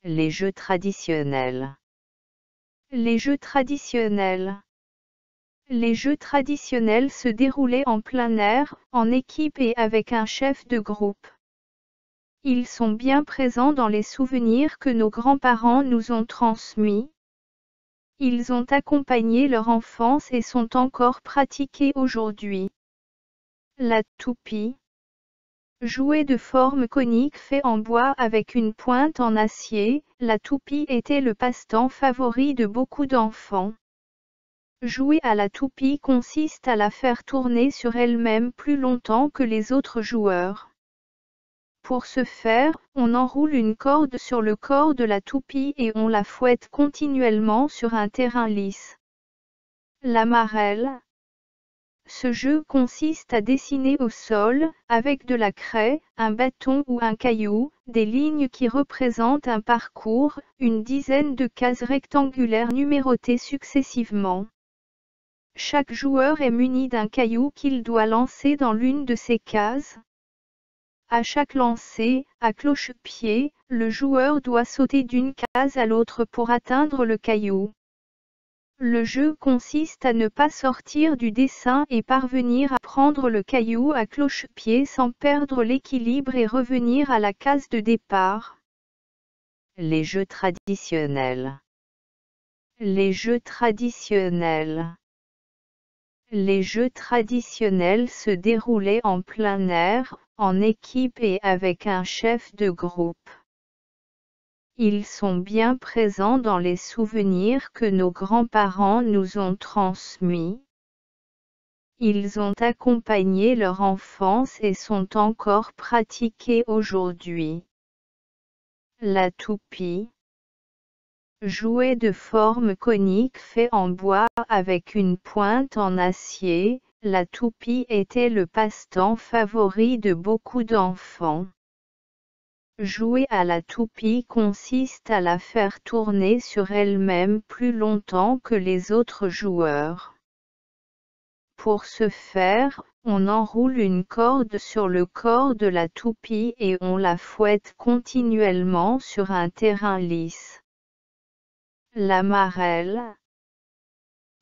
Les jeux traditionnels. Les jeux traditionnels. Les jeux traditionnels se déroulaient en plein air, en équipe et avec un chef de groupe. Ils sont bien présents dans les souvenirs que nos grands-parents nous ont transmis. Ils ont accompagné leur enfance et sont encore pratiqués aujourd'hui. La toupie. Jouet de forme conique fait en bois avec une pointe en acier, la toupie était le passe-temps favori de beaucoup d'enfants. Jouer à la toupie consiste à la faire tourner sur elle-même plus longtemps que les autres joueurs. Pour ce faire, on enroule une corde sur le corps de la toupie et on la fouette continuellement sur un terrain lisse. La marelle. Ce jeu consiste à dessiner au sol, avec de la craie, un bâton ou un caillou, des lignes qui représentent un parcours, une dizaine de cases rectangulaires numérotées successivement. Chaque joueur est muni d'un caillou qu'il doit lancer dans l'une de ces cases. À chaque lancer, à cloche-pied, le joueur doit sauter d'une case à l'autre pour atteindre le caillou. Le jeu consiste à ne pas sortir du dessin et parvenir à prendre le caillou à cloche-pied sans perdre l'équilibre et revenir à la case de départ. Les jeux traditionnels. Les jeux traditionnels. Les jeux traditionnels se déroulaient en plein air, en équipe et avec un chef de groupe. Ils sont bien présents dans les souvenirs que nos grands-parents nous ont transmis. Ils ont accompagné leur enfance et sont encore pratiqués aujourd'hui. La toupie. Jouet de forme conique fait en bois avec une pointe en acier, la toupie était le passe-temps favori de beaucoup d'enfants. Jouer à la toupie consiste à la faire tourner sur elle-même plus longtemps que les autres joueurs. Pour ce faire, on enroule une corde sur le corps de la toupie et on la fouette continuellement sur un terrain lisse. La marelle.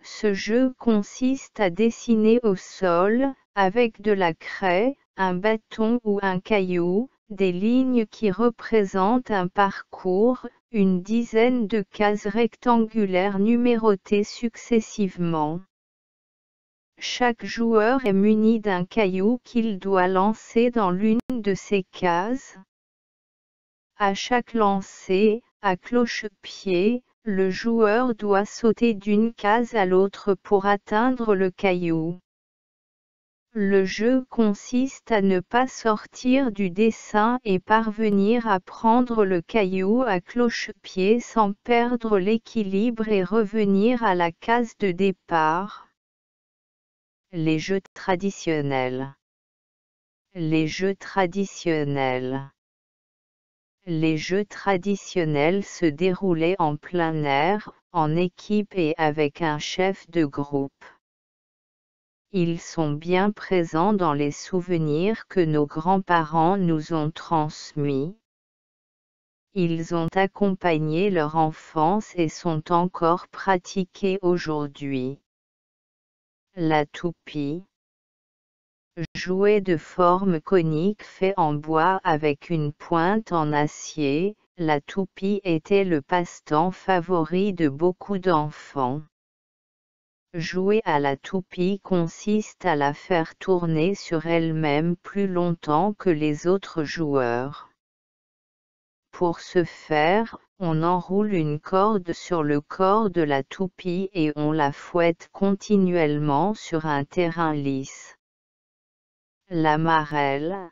Ce jeu consiste à dessiner au sol, avec de la craie, un bâton ou un caillou, des lignes qui représentent un parcours, une dizaine de cases rectangulaires numérotées successivement. Chaque joueur est muni d'un caillou qu'il doit lancer dans l'une de ces cases. À chaque lancer, à cloche-pied, le joueur doit sauter d'une case à l'autre pour atteindre le caillou. Le jeu consiste à ne pas sortir du dessin et parvenir à prendre le caillou à cloche-pied sans perdre l'équilibre et revenir à la case de départ. Les jeux traditionnels. Les jeux traditionnels. Les jeux traditionnels se déroulaient en plein air, en équipe et avec un chef de groupe. Ils sont bien présents dans les souvenirs que nos grands-parents nous ont transmis. Ils ont accompagné leur enfance et sont encore pratiqués aujourd'hui. La toupie. Jouet de forme conique fait en bois avec une pointe en acier, la toupie était le passe-temps favori de beaucoup d'enfants. Jouer à la toupie consiste à la faire tourner sur elle-même plus longtemps que les autres joueurs. Pour ce faire, on enroule une corde sur le corps de la toupie et on la fouette continuellement sur un terrain lisse. La marelle.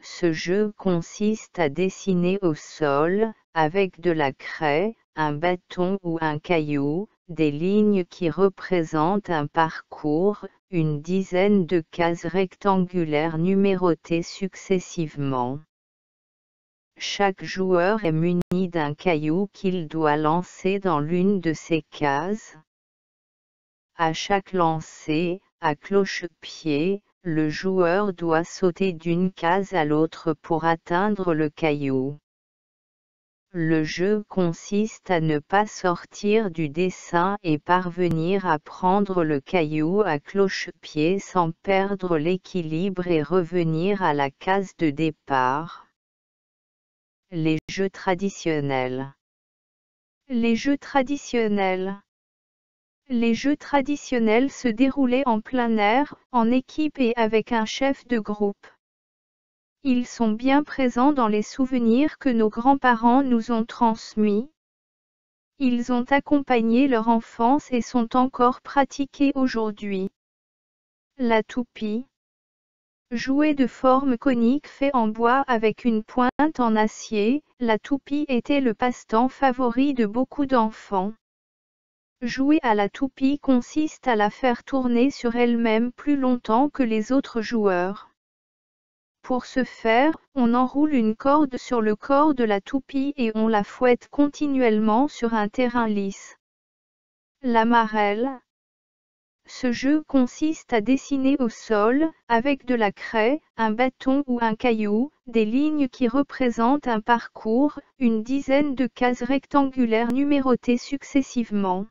Ce jeu consiste à dessiner au sol, avec de la craie, un bâton ou un caillou, des lignes qui représentent un parcours, une dizaine de cases rectangulaires numérotées successivement. Chaque joueur est muni d'un caillou qu'il doit lancer dans l'une de ces cases. À chaque lancer, à cloche-pied, le joueur doit sauter d'une case à l'autre pour atteindre le caillou. Le jeu consiste à ne pas sortir du dessin et parvenir à prendre le caillou à cloche-pied sans perdre l'équilibre et revenir à la case de départ. Les jeux traditionnels. Les jeux traditionnels. Les jeux traditionnels se déroulaient en plein air, en équipe et avec un chef de groupe. Ils sont bien présents dans les souvenirs que nos grands-parents nous ont transmis. Ils ont accompagné leur enfance et sont encore pratiqués aujourd'hui. La toupie. Jouet de forme conique fait en bois avec une pointe en acier, la toupie était le passe-temps favori de beaucoup d'enfants. Jouer à la toupie consiste à la faire tourner sur elle-même plus longtemps que les autres joueurs. Pour ce faire, on enroule une corde sur le corps de la toupie et on la fouette continuellement sur un terrain lisse. La marelle. Ce jeu consiste à dessiner au sol, avec de la craie, un bâton ou un caillou, des lignes qui représentent un parcours, une dizaine de cases rectangulaires numérotées successivement.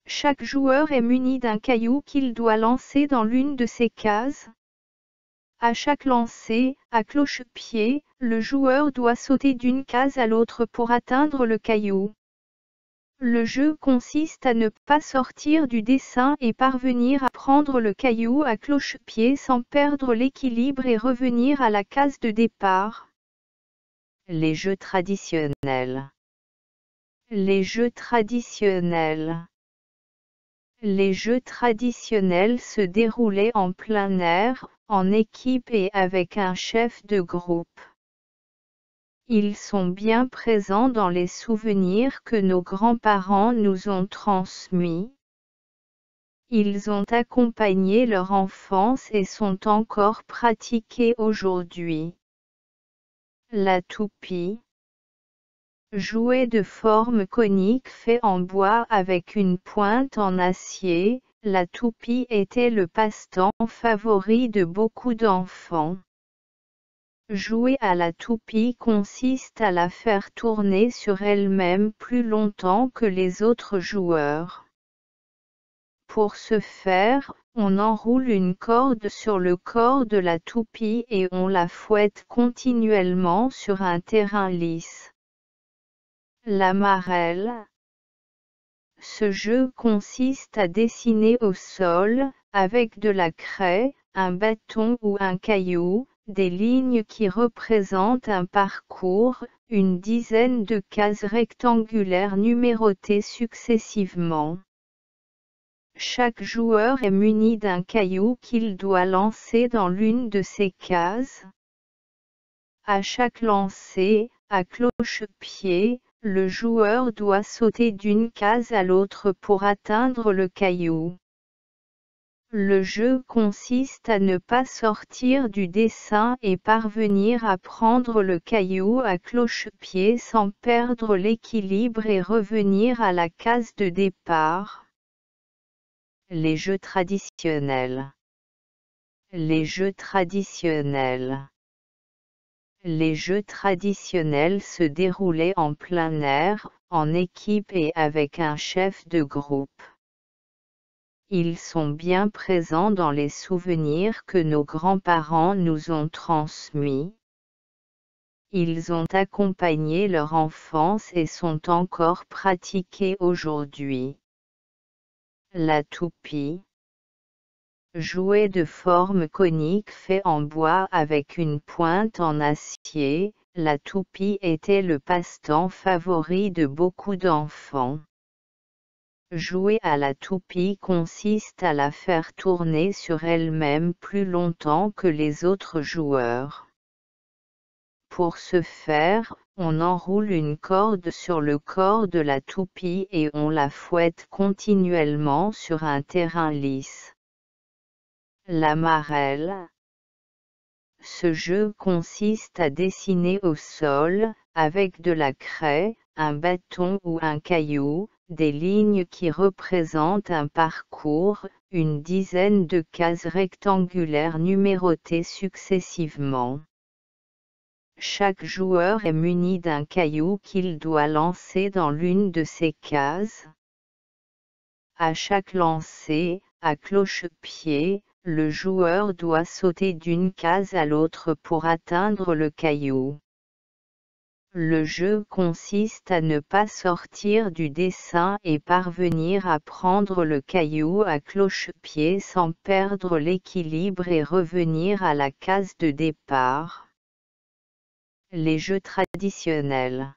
Chaque joueur est muni d'un caillou qu'il doit lancer dans l'une de ces cases. À chaque lancer, à cloche-pied, le joueur doit sauter d'une case à l'autre pour atteindre le caillou. Le jeu consiste à ne pas sortir du dessin et parvenir à prendre le caillou à cloche-pied sans perdre l'équilibre et revenir à la case de départ. Les jeux traditionnels. Les jeux traditionnels. Les jeux traditionnels se déroulaient en plein air, en équipe et avec un chef de groupe. Ils sont bien présents dans les souvenirs que nos grands-parents nous ont transmis. Ils ont accompagné leur enfance et sont encore pratiqués aujourd'hui. La toupie. Jouet de forme conique fait en bois avec une pointe en acier, la toupie était le passe-temps favori de beaucoup d'enfants. Jouer à la toupie consiste à la faire tourner sur elle-même plus longtemps que les autres joueurs. Pour ce faire, on enroule une corde sur le corps de la toupie et on la fouette continuellement sur un terrain lisse. La marelle. Ce jeu consiste à dessiner au sol, avec de la craie, un bâton ou un caillou, des lignes qui représentent un parcours, une dizaine de cases rectangulaires numérotées successivement. Chaque joueur est muni d'un caillou qu'il doit lancer dans l'une de ces cases. À chaque lancer, à cloche-pied, le joueur doit sauter d'une case à l'autre pour atteindre le caillou. Le jeu consiste à ne pas sortir du dessin et parvenir à prendre le caillou à cloche-pied sans perdre l'équilibre et revenir à la case de départ. Les jeux traditionnels. Les jeux traditionnels. Les jeux traditionnels se déroulaient en plein air, en équipe et avec un chef de groupe. Ils sont bien présents dans les souvenirs que nos grands-parents nous ont transmis. Ils ont accompagné leur enfance et sont encore pratiqués aujourd'hui. La toupie. Jouet de forme conique fait en bois avec une pointe en acier, la toupie était le passe-temps favori de beaucoup d'enfants. Jouer à la toupie consiste à la faire tourner sur elle-même plus longtemps que les autres joueurs. Pour ce faire, on enroule une corde sur le corps de la toupie et on la fouette continuellement sur un terrain lisse. La marelle. Ce jeu consiste à dessiner au sol, avec de la craie, un bâton ou un caillou, des lignes qui représentent un parcours, une dizaine de cases rectangulaires numérotées successivement. Chaque joueur est muni d'un caillou qu'il doit lancer dans l'une de ces cases. À chaque lancer, à cloche-pied, le joueur doit sauter d'une case à l'autre pour atteindre le caillou. Le jeu consiste à ne pas sortir du dessin et parvenir à prendre le caillou à cloche-pied sans perdre l'équilibre et revenir à la case de départ. Les jeux traditionnels.